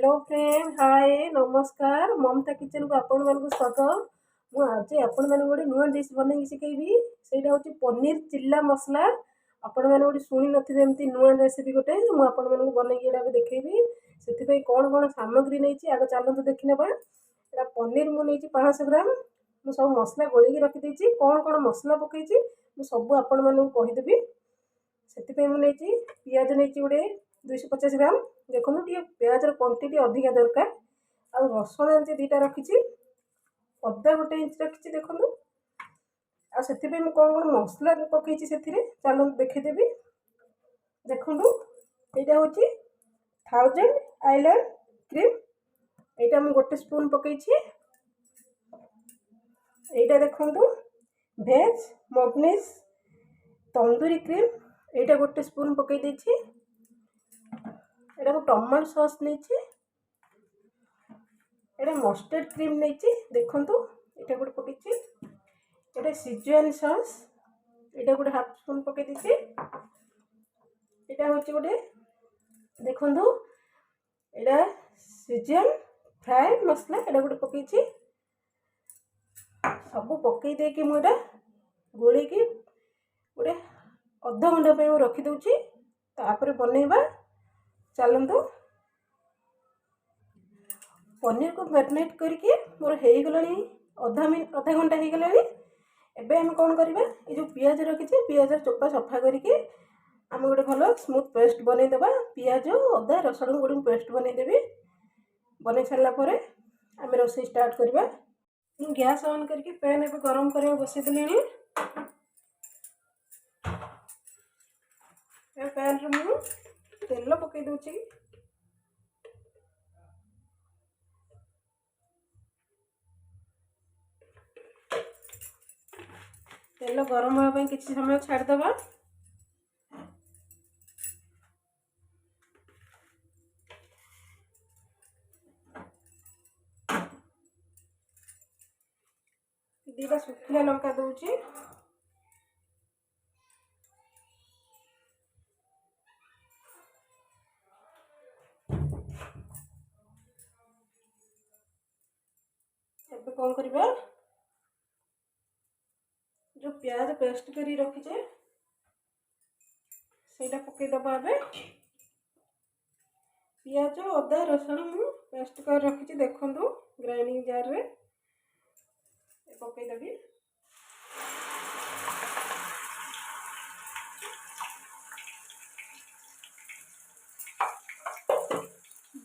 Hello friend हाय नमस्कार ममता kitchen को आपण मानक स्वागत। मुझे आपण मैंने गोटे नुआ डिश बनई शिखेबी से पनीर चिल्ला मसला। आपण मैंने गोटे शुणी नथिबे एमती नुआ रेसिपी गोटे मुझे मानक बनई देखी से कौन कौन सामग्री नहीं आगे चलते देखी ना। पनीर मुझे 500 ग्राम मु सब मसला गोलिक रखी कौन कौन मसला पकई सब आपण मानक कहीदेवी। से मुझे पिज नहीं गोटे 250 ग्राम देखो टे प्याजर क्वांटिटी अधिका दरकार। आ रसुण इंच 2टा रखी अदा 1 इंच रखी देखो से कौन कौन मसला पकई चलो देखीदेवी। देखूँ यहाँ हूँ 1000 आइलैंड क्रीम यहाँ मुझे 1 स्पून पकई। यहाँ देखूँ भेज मगनीज तंदूरी क्रीम यहाँ 1 स्पून पकई देछि। यहाँ टमाटो सॉस नहीं यहाँ मस्टर्ड क्रीम नहीं देखूँ यहाँ गोटे पकई। यहाँ सिजवान सॉस यहाँ गोटे 1/2 स्पून पकई देछि। यहाँ हूँ गोटे देखूँ यहाँ सिजवान फ्राए मसला यहाँ गोटे पकई सब पकई देकी मुझे गोली की गोटे अध घंटा रखीदे तापर बनइबा। चलतु पनीर को मैरिनेट करके मोर हो अधा घंटा हो गला। एबे हम कौन करवा ये जो पियाज रखी पियाज चोपा सफा करके आम गोटे भल स्मूथ पेस्ट बनईदेवा। पियाज अदा रसुण गोटे पेस्ट बनईदेवी। बन सारापर आम रोसे स्टार्ट करवा। गैस ऑन करके पैन ए गरम करने बसईदे। पैन रू तेल पकई दूची तेल गरम होगा किसी समय छाड़देवा। दीटा सुखिला लंका दूची कौन करवा जो प्याज पेस्ट करी रखीचे सेटा पकईदबा। पियाज अदा रसुण मु पेस्ट कर रखी देखूँ ग्राइंडिंग जार रे पकईदेवी।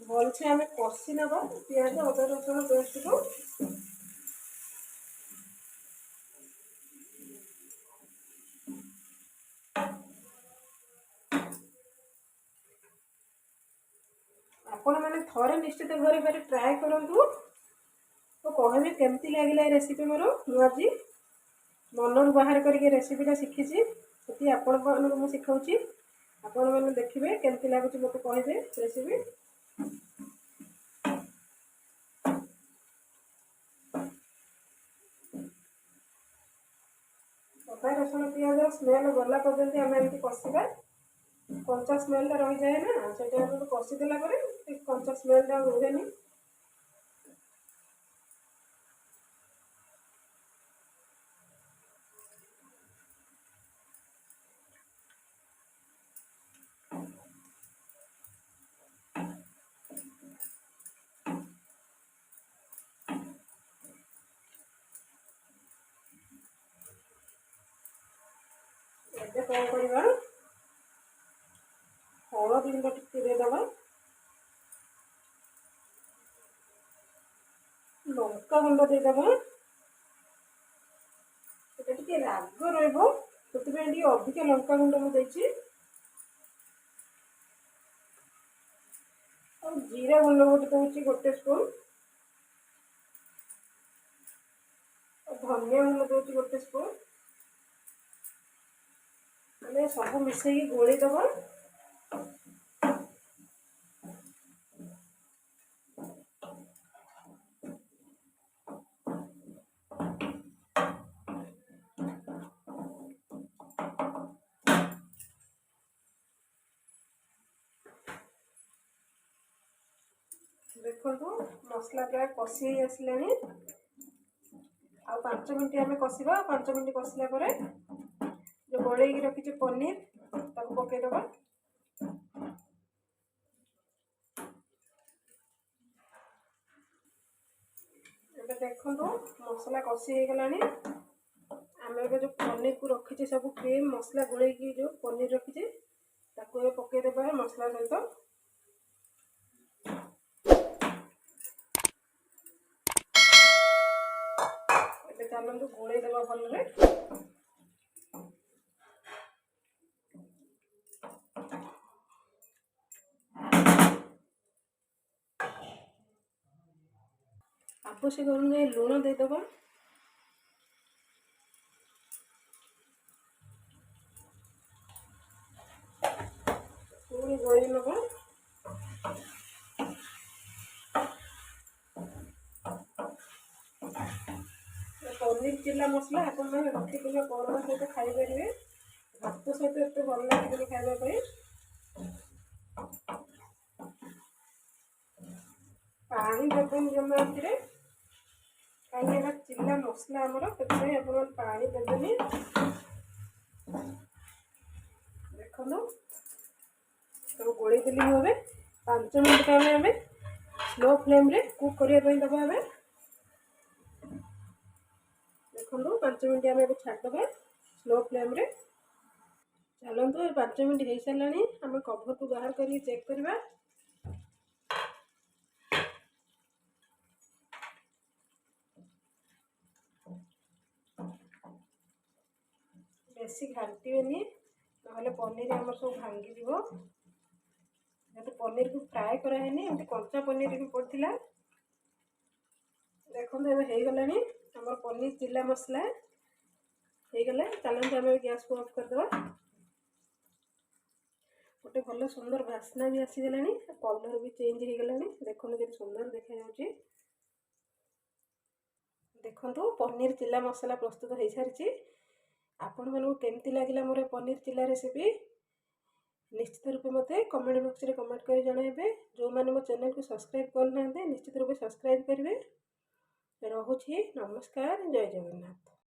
भल से आम कषि नवा पियाज अदा रसुण पेस्ट को। आपण मैंने थोड़े निश्चित घर बारे ट्राए करूँ तो कहबे केमती लगे रेसिपी मोर मुझे मन बाहर करके रेसिपीटा शिखी से आपण शिखाऊँ। आपण मैंने देखिए केमती लगुच मत कहे रेसिपी। अदा रसुण पियाज स्मेल गला पर्यंत आम एमती कषा कंचा स्मेलटा रही जाए ना से कषिदेला कंचा स्मेलटा रुहे। एबे कौन करवा हलद गुंड टिके देदबा लंका गुंड देदबा टे राग रही अधिक लंका गुंड मुझे जीरा गुंड गोटे दूसरी 1 स्पून धनिया गुंड दूसरी 1 स्पून मैंने सब मिसई गोलीदबा। देखो मसला प्राय कषि आसलानी आ 5 मिनट आम कषा 5 मिनट कषिला जो गोल रखी पनीर पकईदबा देखो मसला कषि हो गलानी आम जो पनीर को रखीचे सब क्रीम मसला गोल जो पनीर रखीचे पकईदबा मसला सहित चलू गोल देवा भल आवश्यक अनुसार लुण देदबा पुणी गोल नवा पनीर चिल्ला मसला आप रखी परमा सहित खाई पारे भात सहित एत भल लगे खावाई पानी देवेनि जमा कहीं चिल्ला मसला आमर से आप पानी देवेनि देखो सब गोल देली हमें 5 मिनट आम स्लो फ्लेम रे कुक करने दबा देखो 5 मिनट आम छाड़दबा स्लो फ्लेम रे चलतु 5 मिनट हो सारा आम कभर को बाहर कर चेक करवा बेसी घाटी ना पनीर आम सब भांगी जेहतु पनीर को फ्राए कराए कंचा पनीर भी पड़ता देखो हो गला आम पनीर चिल्ला मसला हो गला चलते आम गैस को ऑफ करदे गोटे भल सुंदर बास्ना भी आसीगला कलर भी चेंज हो गला देखो के सुंदर देखा देखो पनीर चिल्ला मसला प्रस्तुत हो सारी आपण मानू केमती लगिला मोर पनीर चिल्ला रेसिपी निश्चित रूपे मत कमेंट बॉक्स में कमेंट कर जणाइबे जो मैंने मो चैनल को सब्सक्राइब करना निश्चित रूपे सब्सक्राइब करेंगे। रोचे नमस्कार जय जगन्नाथ।